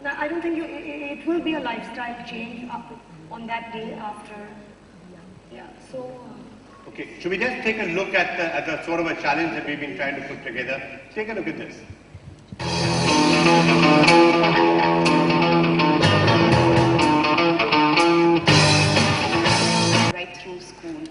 Now, I don't think it will be a lifestyle change on that day after. Yeah. So. Okay. Should we just take a look at the sort of a challenge that we've been trying to put together? Take a look at this. Right through school,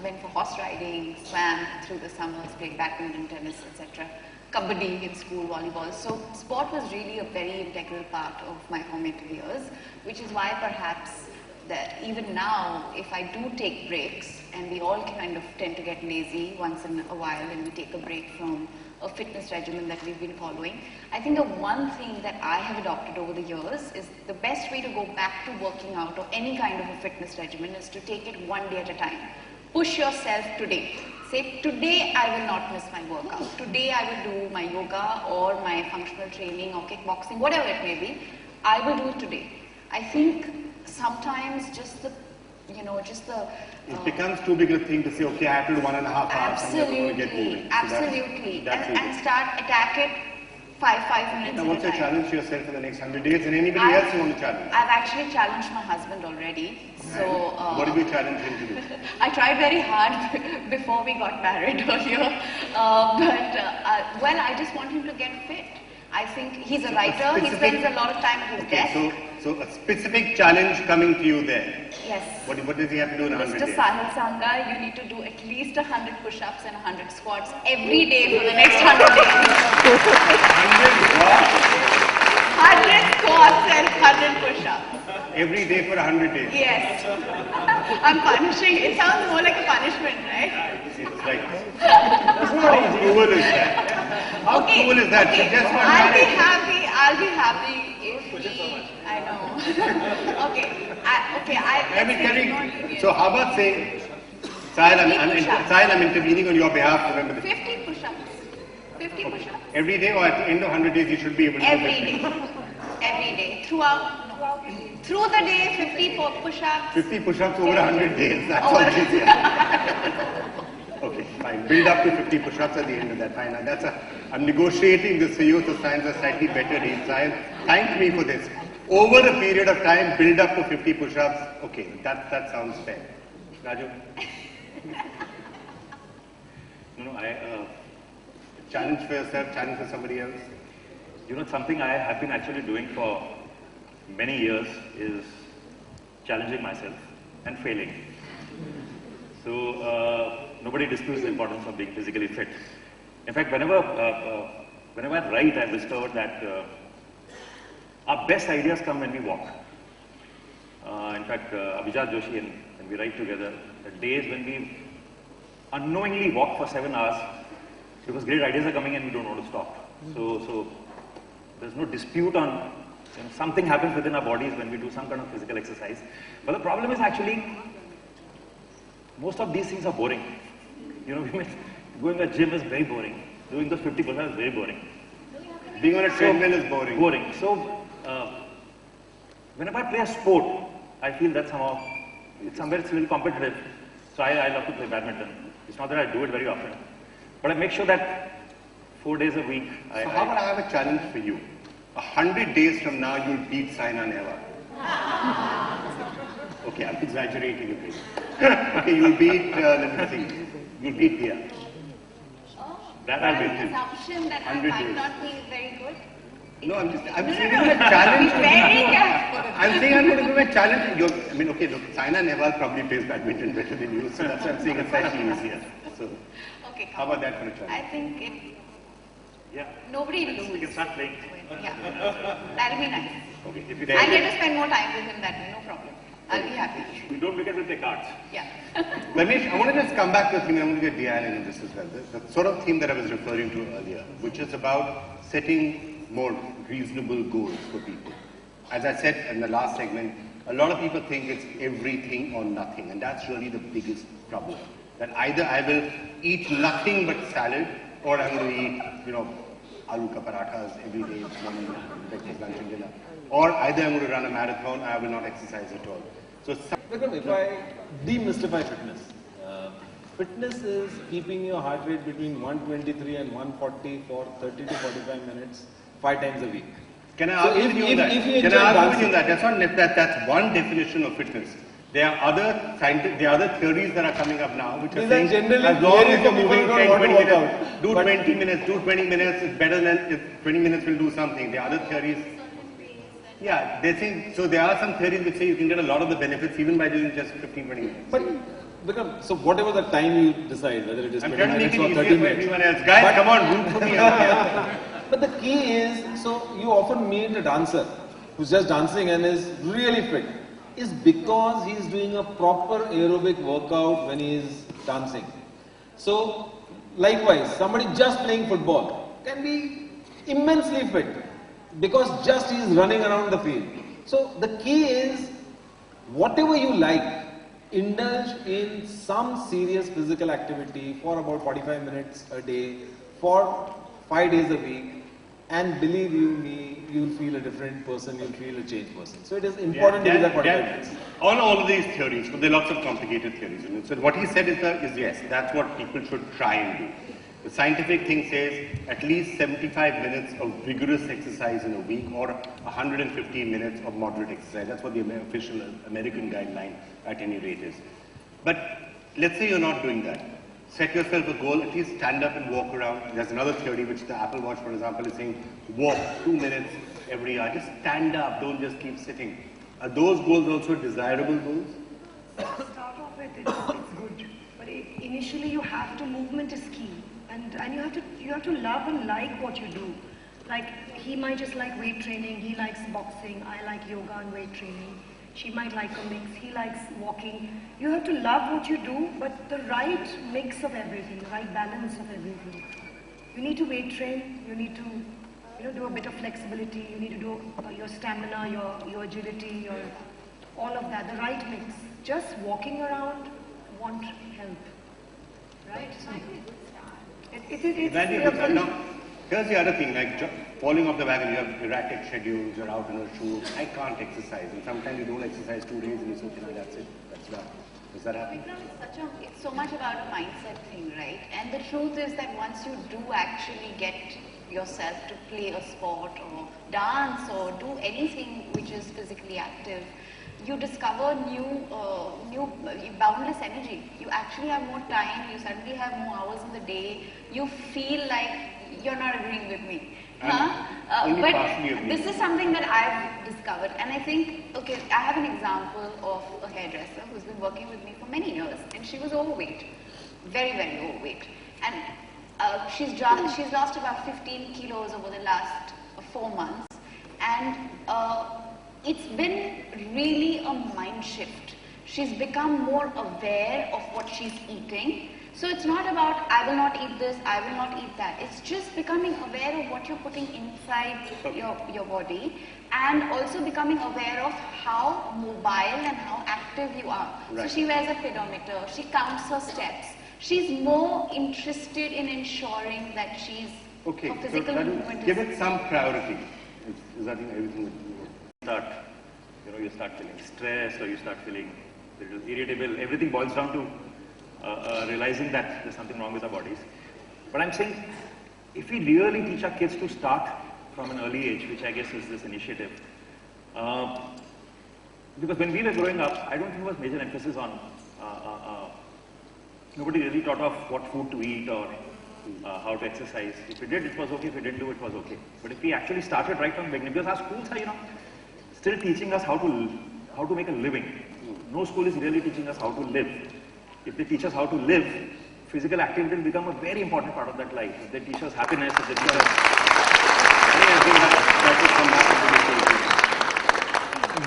went for horse riding, swam through the summers, played badminton, tennis, etc. Kabaddi in school, volleyball. So sport was really a very integral part of my formative years, which is why perhaps that even now, if I do take breaks, and we all kind of tend to get lazy once in a while and we take a break from a fitness regimen that we've been following, I think the one thing that I have adopted over the years is the best way to go back to working out or any kind of a fitness regimen is to take it one day at a time. Push yourself today. Say, today I will not miss my workout. Today I will do my yoga or my functional training or kickboxing, whatever it may be. I will do it today. I think sometimes just the it becomes too big a thing to say, okay, I have to do 1.5 hours. Absolutely, and get moving. Absolutely. So and start attack it 5 minutes. Now, what's your challenge to yourself for the next 100 days? And anybody else you want to challenge? I've actually challenged my husband already. So what did you challenge him to do? I tried very hard before we got married earlier, well, I just want him to get fit. I think he's a writer. He spends a lot of time at his desk. So a specific challenge coming to you there. Yes. What does he have to do in 100 days? Mr. Sahil Sanga, you need to do at least 100 push-ups and 100 squats every day for the next 100 days. 100 squats and 100 push-ups. Every day for 100 days? Yes. I'm punishing. It sounds more like a punishment, right? It's like, how cool is that? How cool is that? Okay. Just I'll be happy if I know. So how about saying, Sahil, I'm intervening on your behalf. Remember this. 50 push-ups. 50 push-ups. Every day or at the end of 100 days you should be able to do Every day. Every day. Through the day, 50 push-ups. 50 push-ups over 100 days. That's all it is. Okay, fine. Build up to 50 push-ups at the end of that. Fine. Now I'm negotiating this for you, so signs a slightly better deal. Sahil, thank me for this. Over a period of time, build up to 50 push-ups. Okay, that sounds fair. Raju? Challenge for yourself, challenge for somebody else? Something I have been actually doing for many years is challenging myself and failing. So nobody disputes the importance of being physically fit. In fact, whenever I write, I've discovered that our best ideas come when we walk. In fact, Abhijat Joshi and we write together, the days when we unknowingly walk for 7 hours because great ideas are coming and we don't want to stop. So there's no dispute on something happens within our bodies when we do some kind of physical exercise. But the problem is actually most of these things are boring. Going to a gym is very boring. Doing those 50 push-ups is very boring. Being on a treadmill is boring. Boring. So whenever I play a sport, I feel that it's a little competitive. So I love to play badminton. It's not that I do it very often, but I make sure that 4 days a week. So how about I have a challenge for you? 100 days from now, you'll beat Saina Nehwal. Okay, I'm exaggerating a bit. Okay, you'll beat, let me see, you'll beat Pia. That I'll beat him. Assumption that I might not be very good. No, I'm saying it's a challenge. Very careful. I'm saying I'm going to give a challenge. Okay, look, Saina Nehwal probably plays badminton better than you, so that's why I'm saying it's slightly easier. So, okay, how about that for a challenge? I think yeah. Nobody loses. We can start playing. Yeah, that'll be nice. Okay, I get to spend more time with him that way, no problem. I'll be happy. We don't forget to play cards. Yeah. Ramesh, I want to just come back to the thing, I want to get Diane into this as well. The sort of theme that I was referring to earlier, which is about setting more reasonable goals for people. As I said in the last segment, a lot of people think it's everything or nothing, and that's really the biggest problem. That either I will eat nothing but salad, or I'm going to eat, aloo ka parathas every day, morning, breakfast, lunch and dinner. Or either I'm going to run a marathon, I will not exercise at all. So, if I demystify fitness, fitness is keeping your heart rate between 123 and 140 for 30 to 45 minutes, 5 times a week. Can I So argue if- with you on if- that? if you Can enjoy I argue with dancing- you on that? That's one definition of fitness. There are other theories that are coming up now which are These are saying generally as long theories as you're for people moving who 10, don't want 20 to work minutes, out. do But- 20 minutes, do 20 minutes, it's better than if 20 minutes will do something. The other theories, yeah, they think, so there are some theories which say you can get a lot of the benefits even by doing just 15, 20 minutes. But Vikram, so whatever the time you decide, whether it is I'm 20 trying to make minutes it or 30 easier for minutes. everyone else. Guys, But- come on, root for me out here. But the key is, so you often meet a dancer who's just dancing and is really fit, is because he's doing a proper aerobic workout when he is dancing. So, likewise, somebody just playing football can be immensely fit because just he is running around the field. So, the key is, whatever you like, indulge in some serious physical activity for about 45 minutes a day for 5 days a week, and believe you me, you'll feel a different person, you'll feel a changed person. So it is important to do that 45 minutes. On all of these theories, but there are lots of complicated theories. And so what he said is yes, that's what people should try and do. The scientific thing says at least 75 minutes of vigorous exercise in a week or 150 minutes of moderate exercise. That's what the official American guideline at any rate is. But let's say you're not doing that. Set yourself a goal, at least stand up and walk around. There's another theory which the Apple Watch, for example, is saying walk 2 minutes every hour. Just stand up, don't just keep sitting. Are those goals also desirable goals? Start off with it's good, but initially you have to, movement is key, and you have to love and like what you do. Like he might just like weight training, he likes boxing, I like yoga and weight training. She might like a mix, he likes walking. You have to love what you do, but the right mix of everything, the right balance of everything. You need to weight train, you need to do a bit of flexibility, you need to do your stamina, your agility, all of that, the right mix. Just walking around won't help, right? So it's That'd be a good start. Now, here's the other thing, like falling off the wagon, you have erratic schedules, you're out in a shoe. I can't exercise, and sometimes you don't exercise 2 days and you say, okay, that's it, that's done. Does that happen? It's so much about a mindset thing, right? And the truth is that once you do actually get yourself to play a sport or dance or do anything which is physically active, you discover new boundless energy. You actually have more time, you suddenly have more hours in the day, you feel like you're not agreeing with me. Only But partially agreeing. this is something that I've discovered, and I think, okay, I have an example of a hairdresser who's been working with me for many years, and she was overweight, very, very overweight. And she's lost about 15 kilos over the last 4 months, and it's been really a mind shift. She's become more aware of what she's eating. So it's not about, I will not eat this, I will not eat that. It's just becoming aware of what you're putting inside your body, and also becoming aware of how mobile and how active you are. Right. So she wears a pedometer, she counts her steps. She's more interested in ensuring that she's Okay, her so physical that movement will give is it some priority. Is that everything would You start feeling stressed or you start feeling a little irritable. Everything boils down to realizing that there's something wrong with our bodies. But I'm saying, if we really teach our kids to start from an early age, which I guess is this initiative, because when we were growing up, I don't think there was major emphasis on, nobody really taught of what food to eat or how to exercise. If we did, it was okay. If we didn't do, it was okay. But if we actually started right from the beginning, because our schools are, still teaching us how to make a living. No school is really teaching us how to live. If they teach us how to live, physical activity will become a very important part of that life. If they teach us happiness, if they teach us...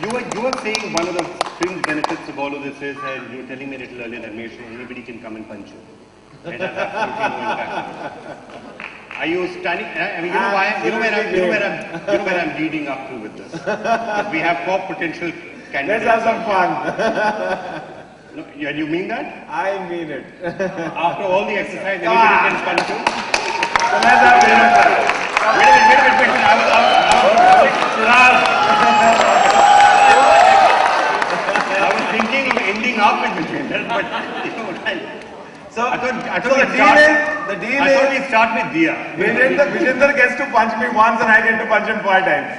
You were saying one of the fringe benefits of all of this is, and you were telling me a little earlier that anybody can come and punch you. It has absolutely no impact. Are you standing? I mean, where I'm leading up to with this. We have 4 potential candidates. Let's have some fun. No, you mean that? I mean it. After all the exercise, anybody can punch you? So let's have a little fun. Wait a minute. I was thinking of ending up in between that, but right. So, I thought so the we deal is, the deal I thought is we start with Dia. Vijender gets to punch me once and I get to punch him 5 times.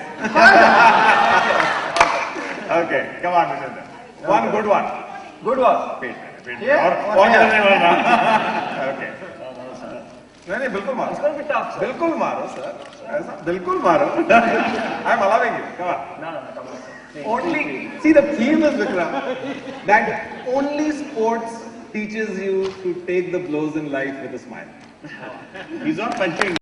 Okay, come on, Vijender. One good one. Good one. Wait. Yeah. और किधर नहीं मारना? Okay. नहीं बिल्कुल मारो. It's going to be tough, sir. बिल्कुल मारो sir. ऐसा बिल्कुल मारो. I'm allowing you. Come on. No, come on. Only see the theme is Vikram that only sports teaches you to take the blows in life with a smile. He's not punching.